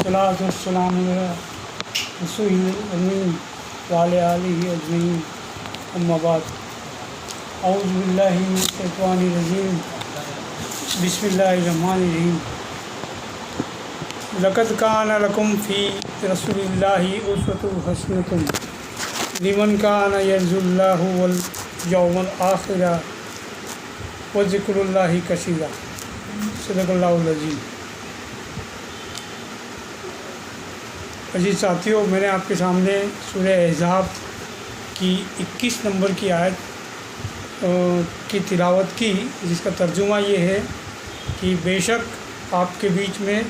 والصلاة والسلام على رسول الأمين وعلى آله أجمعين أما بعد أعوذ بالله من الشيطان الرجيم بسم الله الرحمن الرحيم لقد كان لكم في رسول الله أسوة حسنة لمن كان يرجو الله واليوم الآخر وذكر الله كثيرا صدق اللہ العظیم۔ عزیز ساتھیوں، میں نے آپ کے سامنے سورہ احزاب کی 21 نمبر کی آیت کی تلاوت کی، جس کا ترجمہ یہ ہے کہ بے شک آپ کے بیچ میں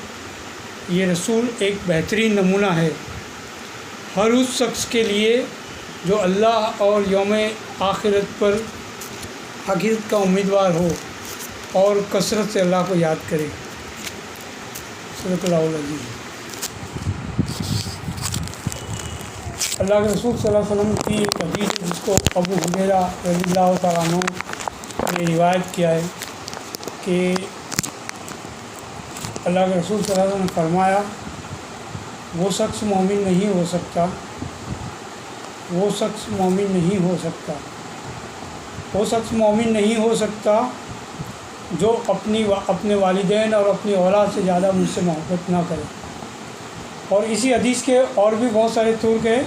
یہ رسول ایک بہترین نمونہ ہے ہر اس شخص کے لیے جو اللہ اور یوم آخرت پر حقیقت کا امیدوار ہو اور کثرت سے اللہ کو یاد کرے۔ صدق اللہ العظیم۔ اللہ کے رسول صلی اللہ علیہ وسلم کی ایک حدیث ہے جس کو ابو ہریرہ رضی اللہ تعالیٰ عنہ نے روایت کیا ہے کہ اللہ کے رسول صلی اللہ علیہ وسلم نے فرمایا، وہ شخص مومن نہیں ہو سکتا وہ شخص مومن نہیں ہو سکتا جو اپنے والدین اور اپنی اولاد سے زیادہ مجھ سے محبت نہ کرے۔ اور اسی حدیث کے اور بھی بہت سارے طرق ہیں،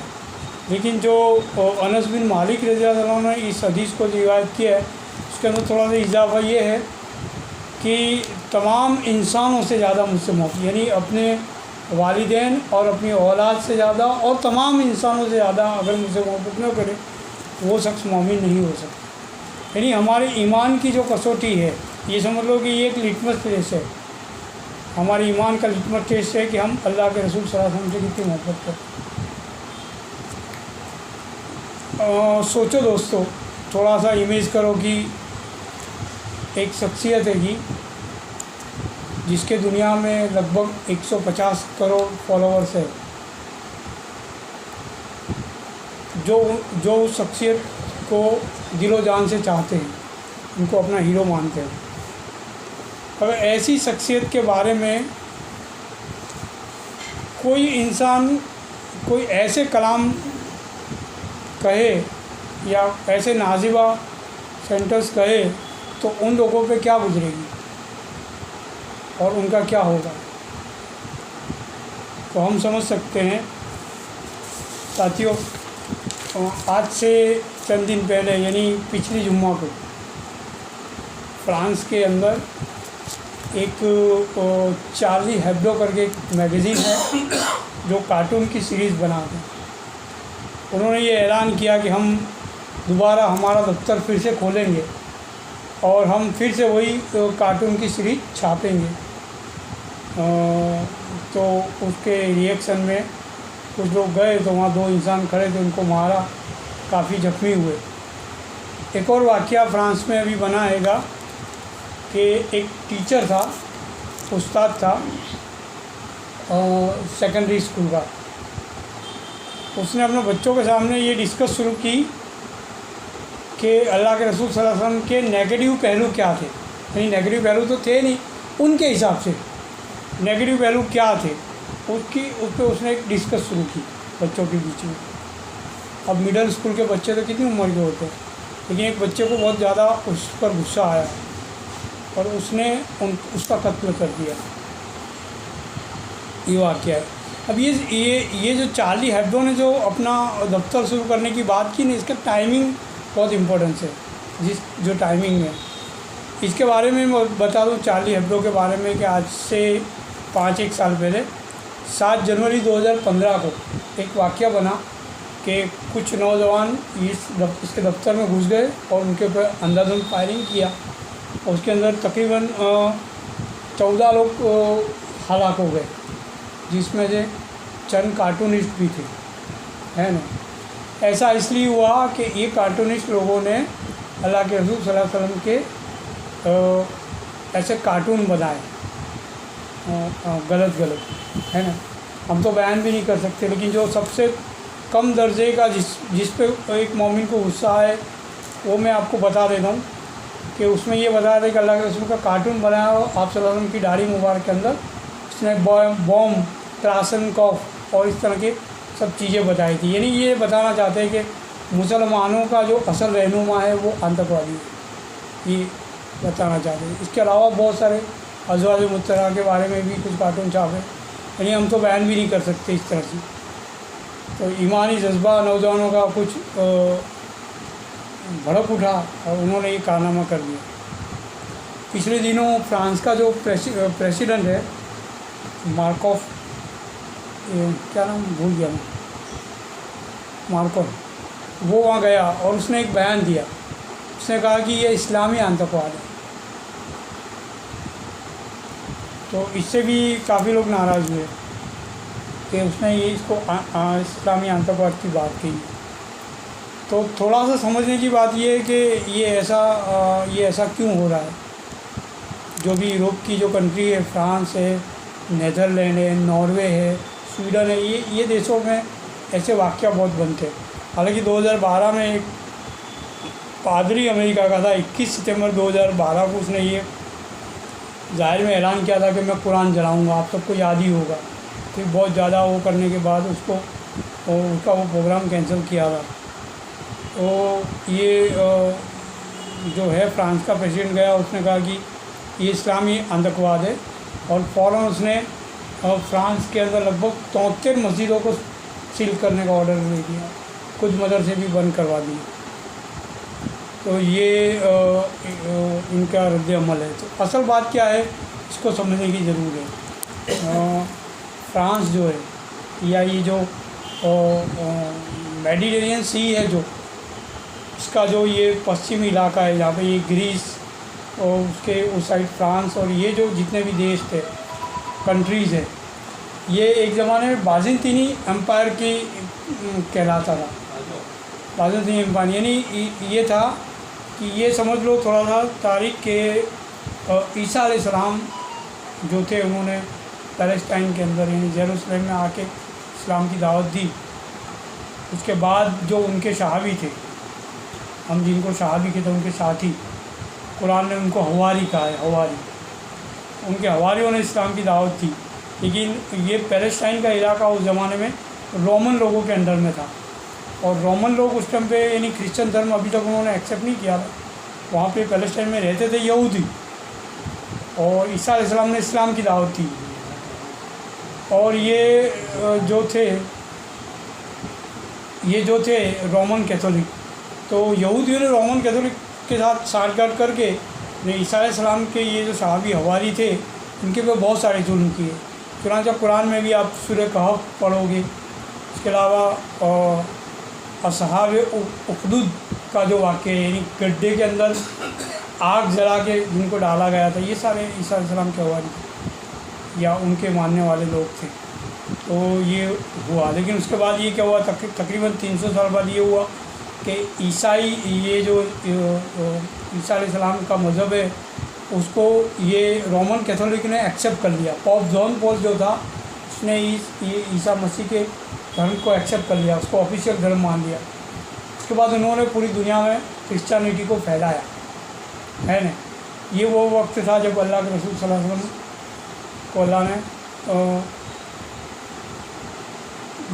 لیکن جو انس بن مالک رضی اللہ عنہ نے اس حدیث کو روایت کیا ہے اس کے اندر تھوڑا سا اضافہ یہ ہے کہ تمام انسانوں سے زیادہ مجھ سے محبت، یعنی اپنے والدین اور اپنی اولاد سے زیادہ اور تمام انسانوں سے زیادہ اگر مجھ سے محبت نہ کرے وہ شخص مومن نہیں ہو سکتا۔ یعنی ہمارے ایمان کی جو کسوٹی ہے، یہ سمجھ لو کہ یہ ایک لٹمس ٹیسٹ ہے، ہمارے ایمان کا لٹمس ٹیسٹ ہے کہ ہم اللہ کے رسول صلی اللہ علیہ وسلم سے کتنی محبت کرتے ہیں۔ سوچو دوستو، تھوڑا سا امیج کرو کہ ایک شخصیت ہے جس کے دنیا میں لگ بھگ 150 کروڑ فالوورس ہے، جو اس شخصیت کو دل و جان سے چاہتے ہیں، ان کو اپنا ہیرو مانتے ہیں۔ اگر ایسی شخصیت کے بارے میں کوئی انسان کوئی ایسے کلام کہے یا ایسے نازیبہ سینٹنس کہے تو ان لوگوں پہ کیا گزرے گی اور ان کا کیا ہوگا، تو ہم سمجھ سکتے ہیں۔ ساتھیوں، آج سے چند دن پہلے یعنی پچھلی جمعہ کو فرانس کے اندر ایک چارلی ہیبڈو کر کے ایک میگزین ہے جو کارٹون کی سیریز بناتے ہیں۔ انہوں نے یہ اعلان کیا کہ ہم دوبارہ ہمارا دفتر پھر سے کھولیں گے اور ہم پھر سے وہی کارٹون کی سیریز چھاپیں گے۔ تو اس کے ریئیکشن میں کچھ لوگ گئے تو وہاں 2 انسان کھڑے تھے، ان کو مارا، کافی زخمی ہوئے۔ ایک اور واقعہ فرانس میں ابھی بنا ہے گا کہ ایک ٹیچر تھا، استاد تھا سیکنڈری اسکول کا، اس نے اپنے بچوں کے سامنے یہ ڈسکس شروع کی کہ اللہ کے رسول صلی اللہ علیہ وسلم کے نیگیٹو پہلو کیا تھے، یعنی نیگیٹو پہلو تو تھے نہیں، ان کے حساب سے نیگیٹو پہلو کیا تھے، اس پہ اس نے ایک ڈسکس شروع کی بچوں کے بیچ میں۔ اب مڈل اسکول کے بچے تو کتنی عمر کے ہوتے ہیں، لیکن ایک بچے کو بہت زیادہ اس پر غصہ آیا اور اس نے اس کا قتل کر دیا۔ یہ واقعہ ہے۔ اب یہ جو چارلی ہیبڈو نے جو اپنا دفتر شروع کرنے کی بات کی نا، اس کا ٹائمنگ بہت امپورٹنس ہے، جو ٹائمنگ ہے اس کے بارے میں بتا دوں چارلی ہیبڈو کے بارے میں کہ آج سے 5-1 سال پہلے 7 جنوری 2015 کو ایک واقعہ بنا کہ کچھ نوجوان اس کے دفتر میں گھس گئے اور ان کے اوپر اندھا دھند فائرنگ کیا اور اس کے اندر تقریباً 14 لوگ ہلاک ہو گئے، جس میں سے چند کارٹونسٹ بھی تھے، ہے نا۔ ایسا اس لیے ہوا کہ یہ کارٹونسٹ لوگوں نے اللہ کے رسول صلی اللہ علیہ وسلم کے ایسے کارٹون بنائے غلط ہے نا، ہم تو بیان بھی نہیں کر سکتے، لیکن جو سب سے کم درجے کا جس پہ ایک مومن کو غصہ ہے وہ میں آپ کو بتا دیتا ہوں کہ اس میں یہ بتایا تھا کہ اللہ کے رسول کا کارٹون بنایا اور آپ صلی اللہ علیہ وسلم کی داڑھی مبارک کے اندر اس نے بوم کراسنکوف اور اس طرح کے سب چیزیں بتائی تھی. یعنی یہ بتانا چاہتے ہیں کہ مسلمانوں کا جو اصل رہنما ہے وہ آتنکوادی ہے، یہ بتانا چاہتے ہیں. اس کے علاوہ بہت سارے ازواج مطلقہ کے بارے میں بھی کچھ کارٹون چھاپے، یعنی ہم تو بیان بھی نہیں کر سکتے اس طرح سے. تو ایمانی جذبہ نوجوانوں کا کچھ بھڑک اٹھا اور انہوں نے یہ کارنامہ کر دیا. پچھلے دنوں فرانس کا جو پریسیڈنٹ ہے مارکوف، کیا نام بھول گیا میں، مارکوف، وہ وہاں گیا اور اس نے ایک بیان دیا. اس نے کہا کہ یہ اسلامی آتنکواد ہے. تو اس سے بھی کافی لوگ ناراض ہوئے کہ اس نے یہ اس کو اسلامی آتنکواد کی بات کی. تو تھوڑا سا سمجھنے کی بات یہ ہے کہ یہ ایسا کیوں ہو رہا ہے. جو بھی یوروپ کی جو کنٹری ہے، فرانس ہے، نیدرلینڈ ہے، ناروے ہے، سویڈن ہے، یہ دیشوں میں ایسے واقعہ بہت بنتے ہیں. حالانکہ 2012 میں ایک پادری امریکہ کا تھا، 21 ستمبر 2012 کو اس نے یہ ظاہر میں اعلان کیا تھا کہ میں قرآن جلاؤں گا. آپ سب کو یاد ہی ہوگا. پھر بہت زیادہ وہ کرنے کے بعد اس کا وہ پروگرام کینسل کیا تھا. تو یہ جو ہے فرانس کا پریزیڈنٹ گیا، اس نے کہا کہ یہ اسلامی آتنکواد ہے، اور فوراً اس نے فرانس کے اندر لگ بھگ 73 مسجدوں کو سیل کرنے کا آرڈر دے دیا، کچھ مدرسے بھی بند کروا دیے. تو یہ ان کا رد عمل ہے. تو اصل بات کیا ہے اس کو سمجھنے کی ضرورت ہے. فرانس جو ہے، یا یہ جو میڈیٹرینین سی ہے، جو اس کا جو یہ پشچمی علاقہ ہے جہاں پہ یہ گریس اور اس کے اس سائڈ فرانس، اور یہ جو جتنے بھی دیش تھے، کنٹریز ہیں، یہ ایک زمانے میں بازنطینی امپائر کی کہلاتا تھا. بازنطینی امپائر یعنی یہ تھا کہ یہ سمجھ لو تھوڑا سا تاریخ کے عیسیٰ علیہ السلام جو تھے، انہوں نے پیلسٹائن کے اندر یعنی یروشلم میں آ کے اسلام کی دعوت دی. اس کے بعد جو ان کے صحابی تھے، ہم جن کو صحابی کہتے ہیں، ان کے ساتھی، قرآن نے ان کو حواری کہا ہے. حواری، ان کے حواریوں نے اسلام کی دعوت دی. لیکن یہ پیلسٹائن کا علاقہ اس زمانے میں رومن لوگوں کے انڈر میں تھا، اور رومن لوگ اس ٹائم پہ یعنی کرسچن دھرم ابھی تک انہوں نے ایکسیپٹ نہیں کیا تھا. وہاں پہ پیلسٹائن میں رہتے تھے یہودی، اور عیسیٰ علیہ السلام نے اسلام کی دعوت دی. اور یہ جو تھے رومن کیتھولک، تو یہودیوں نے رومن کیتھولک کے ساتھ سانٹھ کر کے عیسیٰ علیہ السلام کے یہ جو صحابی حواری تھے، ان کے پہ بہت سارے ظلم کیے. چنانچہ قرآن میں بھی آپ سورہ کہف پڑھو گے. اس کے علاوہ اصحاب اخدود کا جو واقعہ ہے، یعنی گڈھے کے اندر آگ جلا کے جن کو ڈالا گیا تھا، یہ سارے عیسیٰ علیہ السلام کے حواری تھے یا ان کے ماننے والے لوگ تھے. تو یہ ہوا. لیکن اس کے بعد یہ کیا ہوا، تقریباً 300 سال بعد یہ ہوا کہ عیسائی، یہ جو عیسیٰ علیہ السلام کا مذہب ہے، اس کو یہ رومن کیتھولک نے ایکسیپٹ کر لیا. پوپ جان پال جو تھا، اس نے یہ عیسیٰ مسیح کے دھرم کو ایکسیپٹ کر لیا، اس کو آفیشیل دھرم مان لیا. اس کے بعد انہوں نے پوری دنیا میں کرسچینٹی کو پھیلایا ہے نا. یہ وہ وقت تھا جب اللہ کے رسول صلی اللہ علیہ وسلم کو اللہ نے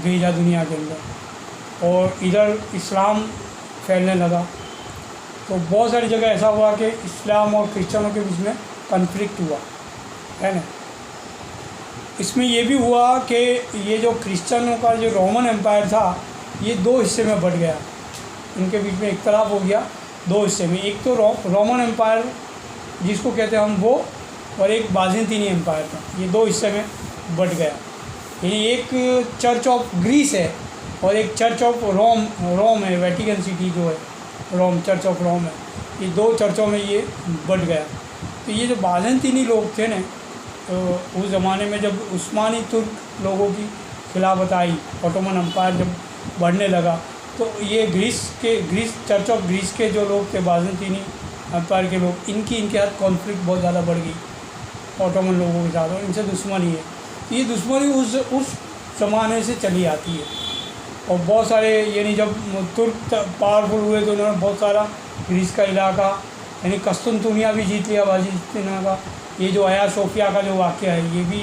بھیجا دنیا کے اندر، اور ادھر اسلام پھیلنے لگا. تو بہت ساری جگہ ایسا ہوا کہ اسلام اور کرسچنوں کے بیچ میں کنفلکٹ ہوا ہے نا. اس میں یہ بھی ہوا کہ یہ جو کرسچنوں کا جو رومن امپائر تھا، یہ 2 حصے میں بٹ گیا. ان کے بیچ میں اختلاف ہو گیا 2 حصے میں. ایک تو رومن امپائر جس کو کہتے ہیں ہم، وہ، اور ایک بازنطینی امپائر تھا. یہ 2 حصے میں بٹ گیا. یعنی ایک چرچ آف گریس ہے اور ایک چرچ آف روم ہے. ویٹیکن سٹی جو ہے روم، چرچ آف روم ہے. یہ 2 چرچوں میں یہ بٹ گیا. تو یہ جو بازنطینی لوگ تھے نا، اس زمانے میں جب عثمانی ترک لوگوں کی خلافت آئی، اوٹومن امپائر جب بڑھنے لگا، تو یہ گریس چرچ آف گریس کے جو لوگ تھے، بازنطینی امپائر کے لوگ، ان کے ساتھ کانفلکٹ بہت زیادہ بڑھ گئی اوٹومن لوگوں کے ساتھ، اور ان سے دشمنی ہے. یہ دشمنی اس زمانے سے چلی آتی ہے. اور بہت سارے یعنی جب ترک پاورفل ہوئے تو انہوں نے بہت سارا گریس کا علاقہ یعنی قسطنطنیہ بھی جیت لیا، بازنطینیہ کا. یہ جو آیا صوفیہ کا جو واقعہ ہے، یہ بھی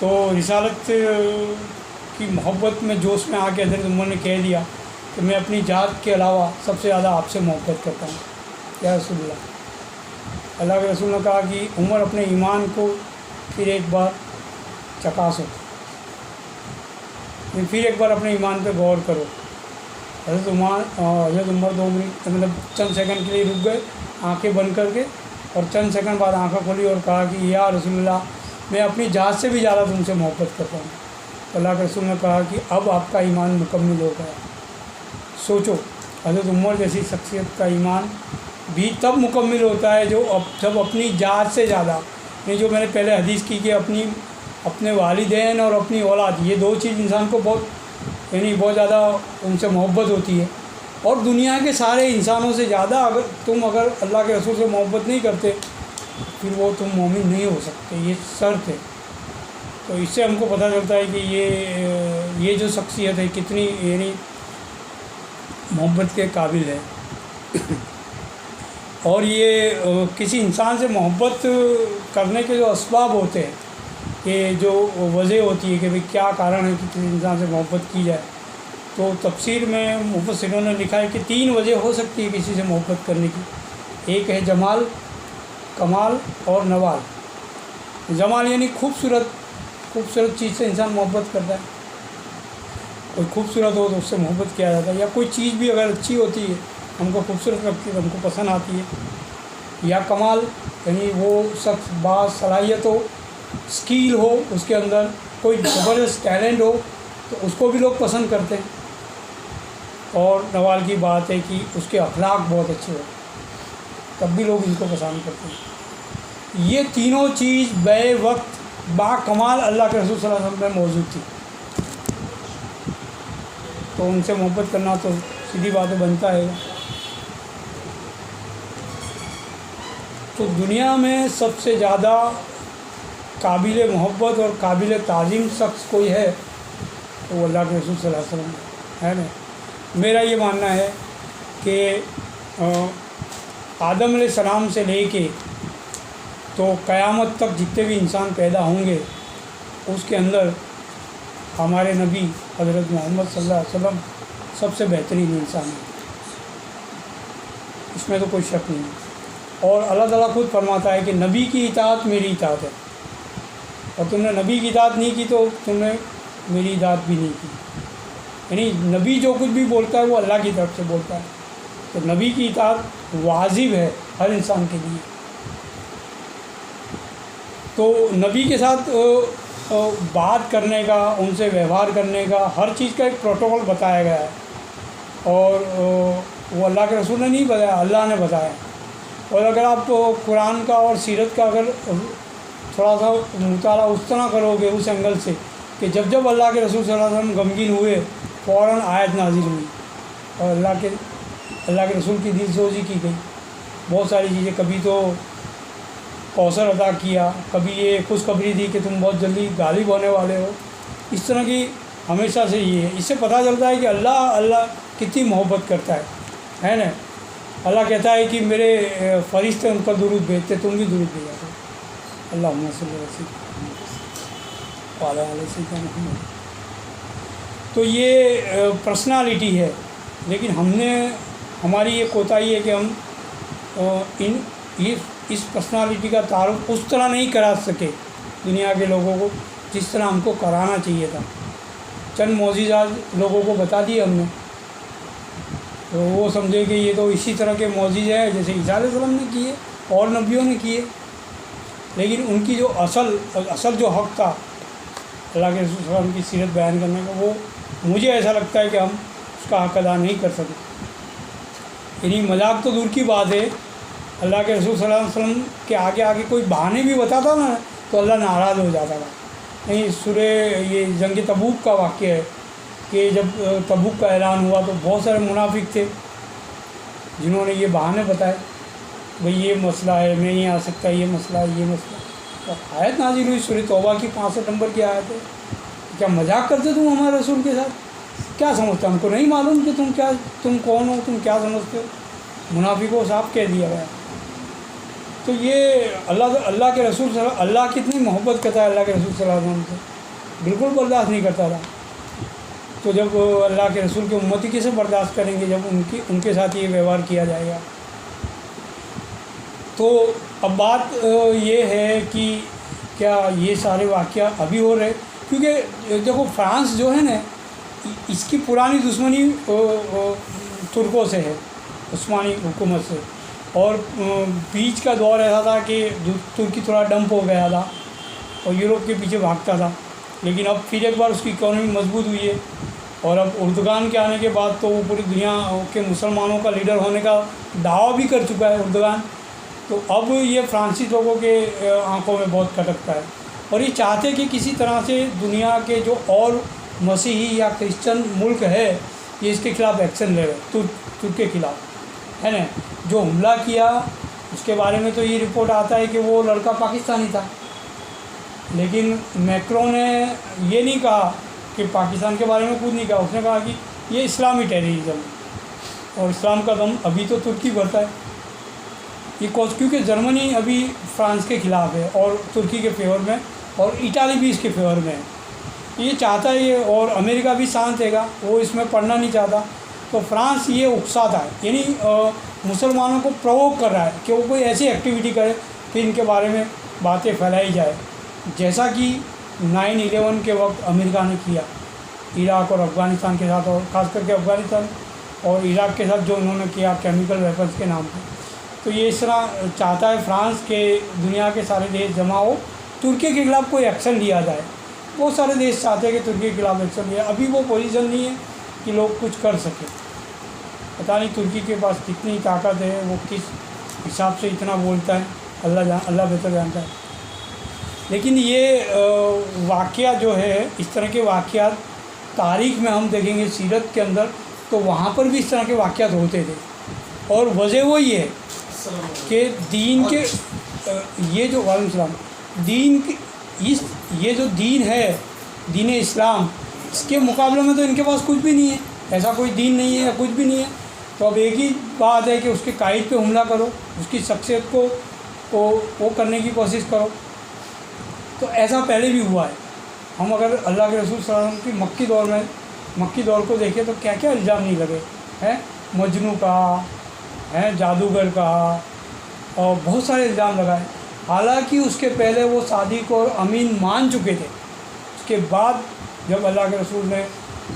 تو رسالت کی محبت میں جوش میں آ کے حضرت عمر نے کہہ دیا کہ میں اپنی ذات کے علاوہ سب سے زیادہ آپ سے محبت کرتا ہوں یا رسول اللہ کے رسول نے کہا کہ عمر اپنے ایمان کو پھر ایک بار چکاسو، پھر ایک بار اپنے ایمان پہ غور کرو۔ حضرت عمر 2 منٹ مطلب چند سیکنڈ کے لیے رک گئے آنکھیں بند کر کے، اور چند سیکنڈ بعد آنکھیں کھولی اور کہا کہ یا رسول اللہ میں اپنی ذات سے بھی زیادہ تم سے محبت کرتا ہوں۔ تو اللہ کے رسول نے کہا کہ اب آپ کا ایمان مکمل ہو گیا۔ سوچو، حضرت عمر جیسی شخصیت کا ایمان بھی تب مکمل ہوتا ہے جب اپنی ذات سے زیادہ، یعنی جو میں نے پہلے حدیث کی کہ اپنے والدین اور اپنی اولاد، یہ 2 چیز انسان کو بہت زیادہ ان سے محبت ہوتی ہے، اور دنیا کے سارے انسانوں سے زیادہ اگر اللہ کے رسول سے محبت نہیں کرتے پھر وہ تم مومن نہیں ہو سکتے، یہ شرط ہے۔ تو اس سے ہم کو پتہ چلتا ہے کہ یہ جو شخصیت ہے کتنی یعنی محبت کے قابل ہے۔ اور یہ کسی انسان سے محبت کرنے کے جو اسباب ہوتے ہیں، کہ جو وجہ ہوتی ہے کہ بھئی کیا کارن ہے کہ کسی انسان سے محبت کی جائے، تو تفسیر میں مفسروں نے لکھا ہے کہ 3 وجہ ہو سکتی ہے کسی سے محبت کرنے کی۔ ایک ہے جمال، کمال اور نوال۔ جمال یعنی خوبصورت چیز سے انسان محبت کرتا ہے، کوئی خوبصورت ہو تو اس سے محبت کیا جاتا ہے، یا کوئی چیز بھی اگر اچھی ہوتی ہے ہم کو خوبصورت لگتی ہے تو ہم کو پسند آتی ہے۔ یا کمال یعنی وہ شخص باصلاحیت ہو، اسکیل ہو، اس کے اندر کوئی زبردست ٹیلنٹ ہو تو اس کو بھی لوگ پسند کرتے ہیں۔ اور نوال کی بات ہے کہ اس کے اخلاق بہت اچھے ہو تب بھی لوگ ان کو پسند کرتے ہیں۔ یہ تینوں چیز بے وقت با کمال اللہ کے رسول صلی اللہ علیہ وسلم میں موجود تھی، تو ان سے محبت کرنا تو سیدھی بات بنتا ہے۔ تو دنیا میں سب سے زیادہ قابل محبت اور قابل تعظیم شخص کوئی ہے تو وہ اللہ کے رسول صلی اللہ علیہ وسلم ہے نا۔ میرا یہ ماننا ہے کہ آدم علیہ السلام سے لے کے تو قیامت تک جتنے بھی انسان پیدا ہوں گے اس کے اندر ہمارے نبی حضرت محمد صلی اللہ علیہ وسلم سب سے بہترین انسان ہے، اس میں تو کوئی شک نہیں ہے۔ اور اللہ تعالیٰ خود فرماتا ہے کہ نبی کی اطاعت میری اطاعت ہے، اور تم نے نبی کی اطاعت نہیں کی تو تم نے میری اطاعت بھی نہیں کی۔ یعنی نبی جو کچھ بھی بولتا ہے وہ اللہ کی طرف سے بولتا ہے، تو نبی کی اطاعت واجب ہے ہر انسان کے لیے۔ تو نبی کے ساتھ بات کرنے کا، ان سے ویوہار کرنے کا، ہر چیز کا ایک پروٹوکول بتایا گیا ہے، اور وہ اللہ کے رسول نے نہیں بتایا، اللہ نے بتایا۔ اور اگر آپ قرآن کا اور سیرت کا اگر تھوڑا سا مطالعہ اس طرح کرو گے اس اینگل سے کہ جب اللہ کے رسول صلی اللہ علیہ وسلم غمگین ہوئے فوراً آیت نازل ہوئی اور اللہ کے رسول کی دل سوزی کی گئی، بہت ساری چیزیں، کبھی تو کوثر عطا کیا، کبھی یہ خوشخبری دی کہ تم بہت جلدی غالب ہونے والے ہو، اس طرح کی ہمیشہ سے یہ ہے۔ اس سے پتہ چلتا ہے کہ اللہ کتنی محبت کرتا ہے نا۔ اللہ کہتا ہے کہ میرے فرشتے ان پر درود بھیجتے، تم بھی درود بھیجا کرو، اللہم صلی اللہ علیہ وسلم۔ تو یہ پرسنالٹی ہے، لیکن ہماری یہ کوتاہی ہے کہ ہم اس پرسنالٹی کا تعارف اس طرح نہیں کرا سکے دنیا کے لوگوں کو جس طرح ہم کو کرانا چاہیے تھا۔ چند معجزات لوگوں کو بتا دیے ہم نے، تو وہ سمجھے کہ یہ تو اسی طرح کے معجزے ہیں جیسے عیسیٰ علیہ السلام نے کیے اور نبیوں نے کیے، لیکن ان کی جو اصل جو حق تھا اللہ کے رسول صلی اللہ علیہ وسلم کی سیرت بیان کرنے کا، وہ مجھے ایسا لگتا ہے کہ ہم اس کا حق ادا نہیں کر سکتے۔ یعنی مذاق تو دور کی بات ہے، اللہ کے رسول صلی اللہ علیہ وسلم کے آگے کوئی بہانے بھی بتاتا نا تو اللہ ناراض ہو جاتا تھا۔ یہ جنگ تبوک کا واقعہ ہے کہ جب تبوک کا اعلان ہوا تو بہت سارے منافق تھے جنہوں نے یہ بہانے بتائے، بھئی یہ مسئلہ ہے، میں نہیں آ سکتا، یہ مسئلہ ہے، یہ مسئلہ۔ تو آیت نازل ہوئی سورہ توبہ کی 65 نمبر کی آیت ہے۔ کیا مذاق کرتے تم ہمارے رسول کے ساتھ؟ کیا سمجھتے؟ ہم کو نہیں معلوم کہ تم کون ہو، تم کیا سمجھتے ہو؟ منافقوں صاحب کہہ دیا گیا۔ تو یہ اللہ کے رسول صلی اللہ کتنی محبت کرتا ہے اللہ کے رسول صلی اللہ علیہ وسلم سے، بالکل برداشت نہیں کرتا تھا. تو جب اللہ کے رسول کی امتی کیسے برداشت کریں گے جب ان کے ساتھ یہ ویوہار کیا جائے گا. تو اب بات یہ ہے کہ کیا یہ سارے واقعات ابھی ہو رہے، کیونکہ دیکھو فرانس جو ہے نا اس کی پرانی دشمنی ترکوں سے ہے، عثمانی حکومت سے، اور بیچ کا دور ایسا تھا کہ ترکی تھوڑا ڈمپ ہو گیا تھا اور یورپ کے پیچھے بھاگتا تھا، لیکن اب پھر ایک بار اس کی اکانومی مضبوط ہوئی ہے، اور اب اردگان کے آنے کے بعد تو وہ پوری دنیا کے مسلمانوں کا لیڈر ہونے کا دعویٰ بھی کر چکا ہے اردگان. تو اب یہ فرانسیسی لوگوں کے آنکھوں میں بہت کھٹکتا ہے، اور یہ چاہتے کہ کسی طرح سے دنیا کے جو اور مسیحی یا کرسچن ملک ہے یہ اس کے خلاف ایکشن لے رہے، ترک کے خلاف ہے نا. جو حملہ کیا اس کے بارے میں تو یہ رپورٹ آتا ہے کہ وہ لڑکا پاکستانی تھا، لیکن میکرون نے یہ نہیں کہا کہ پاکستان کے بارے میں کچھ نہیں کہا، اس نے کہا کہ یہ اسلامی ٹیررزم، اور اسلام کا دم ابھی تو ترکی بھرتا ہے. یہ کیونکہ جرمنی ابھی فرانس کے خلاف ہے اور ترکی کے فیور میں، اور اٹالی بھی اس کے فیور میں ہے. یہ چاہتا ہے یہ، اور امریکہ بھی شانت ہے گا، وہ اس میں پڑھنا نہیں چاہتا. تو فرانس یہ اکساتا ہے، یعنی مسلمانوں کو پرووک کر رہا ہے کہ وہ کوئی ایسی ایکٹیویٹی کرے کہ ان کے بارے میں باتیں پھیلائی جائے، جیسا کہ 9/11 کے وقت امریکہ نے کیا عراق اور افغانستان کے ساتھ، اور خاص کر کے افغانستان اور عراق کے ساتھ جو انہوں نے کیا کیمیکل ویپنس کے نام پہ. تو یہ اس طرح چاہتا ہے فرانس کے دنیا کے سارے دیش جمع ہو، ترکی کے خلاف کوئی ایکشن لیا جائے. بہت سارے دیش چاہتے ہیں کہ ترکی کے خلاف ایکشن لیا، ابھی وہ پوزیشن نہیں ہے کہ لوگ کچھ کر سکیں. پتہ نہیں ترکی کے پاس کتنی طاقت ہے، وہ کس حساب سے اتنا بولتا ہے، اللہ بہتر جانتا ہے. لیکن یہ واقعہ جو ہے، اس طرح کے واقعات تاریخ میں ہم دیکھیں گے سیرت کے اندر، تو وہاں پر بھی اس طرح کے واقعات ہوتے تھے. اور وجہ وہی ہے کہ دین کے یہ جو وعلیکم السلام دین کی یہ جو دین ہے، دین اسلام، اس کے مقابلے میں تو ان کے پاس کچھ بھی نہیں ہے، ایسا کوئی دین نہیں ہے یا کچھ بھی نہیں ہے. تو اب ایک ہی بات ہے کہ اس کے قائد پہ حملہ کرو، اس کی شخصیت کو وہ کرنے کی کوشش کرو. تو ایسا پہلے بھی ہوا ہے. ہم اگر اللہ کے رسول صلی اللہ علیہ وسلم کی مکی دور کو دیکھیں تو کیا کیا الزام نہیں لگے ہیں، مجنو کہا ہے، جادوگر کہا، اور بہت سارے الزام لگائے. حالانکہ اس کے پہلے وہ صادق اور امین مان چکے تھے. اس کے بعد جب اللہ کے رسول نے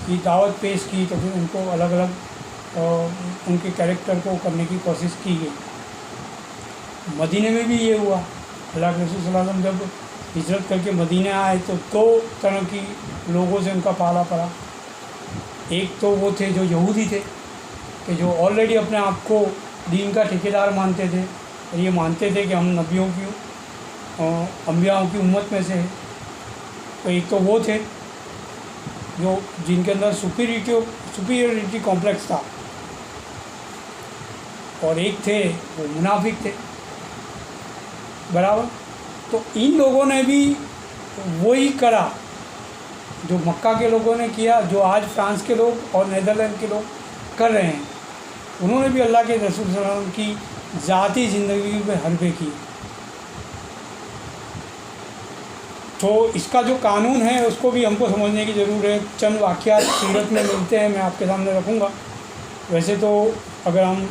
یہ دعوت پیش کی تو پھر ان کو الگ الگ ان کے کیریکٹر کو کرنے کی کوشش کی گئی. مدینے میں بھی یہ ہوا. اللہ کے رسول صلی اللہ علیہ وسلم جب ہجرت کر کے مدینہ آئے تو دو طرح کی لوگوں سے ان کا پالا پڑا. ایک تو وہ تھے جو یہودی تھے کہ جو آلریڈی اپنے آپ کو دین کا ٹھیکیدار مانتے تھے، اور یہ مانتے تھے کہ ہم نبیوں کی انبیاءوں کی امت میں سے ہیں. تو ایک تو وہ تھے جو جن کے اندر سپیریٹی کمپلیکس تھا، اور ایک تھے وہ منافق تھے برابر. تو ان لوگوں نے بھی وہی کرا جو مکہ کے لوگوں نے کیا، جو آج فرانس کے لوگ اور نیدرلینڈ کے لوگ کر رہے ہیں. انہوں نے بھی اللہ کے رسول صلی اللہ علیہ وسلم کی ذاتی زندگی میں حربے کی. تو اس کا جو قانون ہے اس کو بھی ہم کو سمجھنے کی ضرورت ہے. چند واقعات سیرت میں ملتے ہیں، میں آپ کے سامنے رکھوں گا. ویسے تو اگر ہم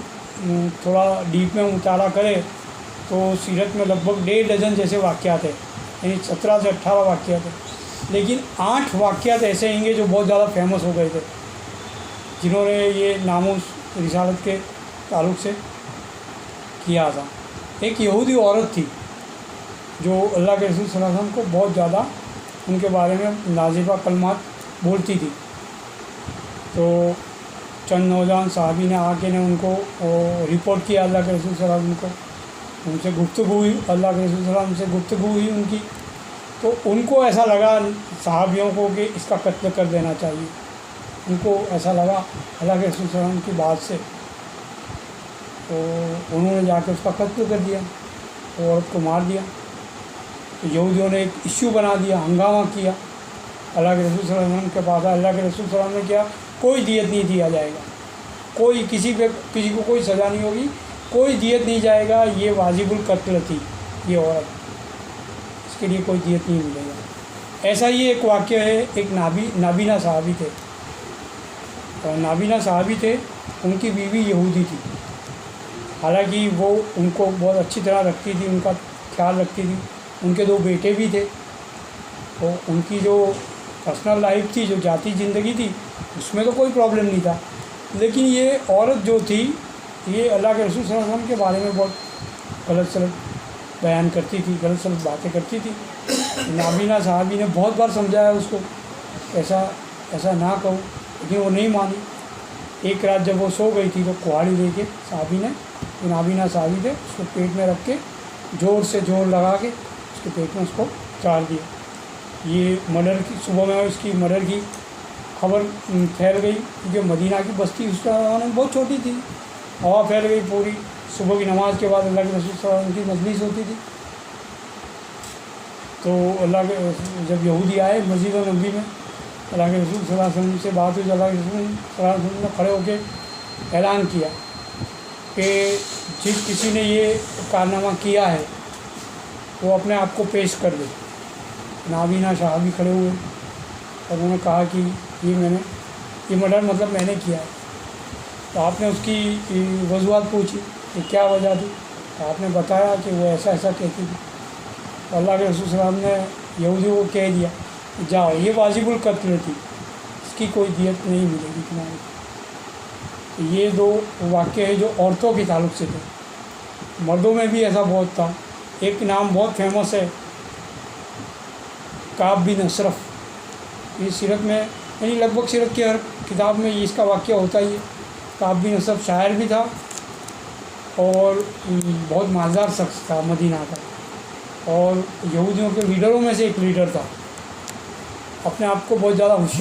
تھوڑا ڈیپ میں مطالعہ کریں تو سیرت میں لگ بھگ 1.5 ڈزن جیسے واقعات ہیں، یعنی 17 سے 18 واقعات ہیں. لیکن 8 واقعات ایسے ہیں گے جو بہت زیادہ فیمس ہو گئے تھے، جنہوں نے یہ ناموس رسالت کے تعلق سے کیا تھا. ایک یہودی عورت تھی جو اللہ کے رسول صلی اللہ علیہ وسلم کو بہت زیادہ ان کے بارے میں نازیبہ کلمات بولتی تھی. تو چند نوجوان صحابی نے آ کے ان کو رپورٹ کیا اللہ کے رسول صلی اللہ علیہ وسلم کو. ان سے گفتگو ہوئی، اللہ کے رسول صلی اللہ علیہ وسلم سے گفتگو ہوئی ان کی. تو ان کو ایسا لگا صحابیوں کو کہ اس کا قتل کر دینا چاہیے. ان کو ایسا لگا اللہ کے رسول صلی اللہ علیہ وسلم کی بات سے. تو انہوں نے جا کے اس کا قتل کر دیا، عورت کو مار دیا. تو یہودیوں نے ایک ایشو بنا دیا، ہنگامہ کیا. اللہ کے رسول صلی اللہ علیہ وسلم کے پاس اللہ کے رسول صلی اللہ علیہ وسلم نے کیا کوئی دیت نہیں دیا جائے گا، کسی کو کوئی سزا نہیں ہوگی کوئی دیت نہیں جائے گا، یہ واجب القتل تھی یہ عورت، اس کے لیے کوئی دیت نہیں ملے گا۔ ایسا ہی ایک واقعہ ہے، ایک نابینا صحابی تھے، اور نابینا صحابی تھے، ان کی بیوی یہودی تھی، حالانکہ وہ ان کو بہت اچھی طرح رکھتی تھی، ان کا خیال رکھتی تھی، ان کے 2 بیٹے بھی تھے، تو ان کی جو پرسنل لائف تھی، جو ذاتی زندگی تھی، اس میں تو کوئی پرابلم نہیں تھا، لیکن یہ عورت جو تھی یہ اللہ کے رسول صلی اللہ علیہ وسلم کے بارے میں بہت غلط سلط بیان کرتی تھی، غلط سلط باتیں کرتی تھی۔ نابینا صحابی نے بہت بار سمجھایا اس کو ایسا نہ کہو، لیکن وہ نہیں مانی۔ ایک رات جب وہ سو گئی تھی تو کہاڑی لے کے صحابی نے، جو نابینا صحابی تھے، اس کو پیٹ میں رکھ کے زور سے زور لگا کے اس کے پیٹ میں اس کو چاڑ دیا۔ یہ مرڈر کی، صبح میں اس کی مرڈر کی خبر پھیل گئی، کیونکہ مدینہ کی بستی اس زمانے میں بہت چھوٹی تھی، ہوا پھیل گئی پوری۔ صبح کی نماز کے بعد اللہ کے رسول صلی اللہ علیہ وسلم کی مجلس ہوتی تھی، تو اللہ کے جب یہودی آئے مسجد نبوی میں، اللہ کے رسول صلی اللہ علیہ وسلم سے بات ہوئی تو اللہ کے رسول صلی اللہ علیہ وسلم نے کھڑے ہو کے اعلان کیا کہ جس کسی نے یہ کارنامہ کیا ہے وہ اپنے آپ کو پیش کر دے۔ نابینا صحابی کھڑے ہوئے اور انہوں نے کہا کہ یہ مرڈر مطلب میں نے کیا ہے۔ تو آپ نے اس کی وضاحت پوچھی کہ کیا وجہ تھی، تو آپ نے بتایا کہ وہ ایسا کہتی تھی۔ تو اللہ کے رسول صلی اللہ علیہ وسلم نے یہودی کو کہہ دیا کہ جاؤ، یہ واجب القتل تھی، اس کی کوئی دیت نہیں ملے گی تمہاری۔ تو یہ 2 واقعے ہیں جو عورتوں کے تعلق سے تھے۔ مردوں میں بھی ایسا بہت تھا۔ ایک نام بہت فیمس ہے، کعب بن اشرف، یہ سیرت میں یعنی لگ بھگ سیرت کی ہر کتاب میں اس کا واقعہ ہوتا ہی ہے۔ کعب بن اشرف شاعر بھی تھا اور بہت مالدار شخص تھا مدینہ کا، اور یہودیوں کے لیڈروں میں سے ایک لیڈر تھا، اپنے آپ کو بہت زیادہ ہوشیار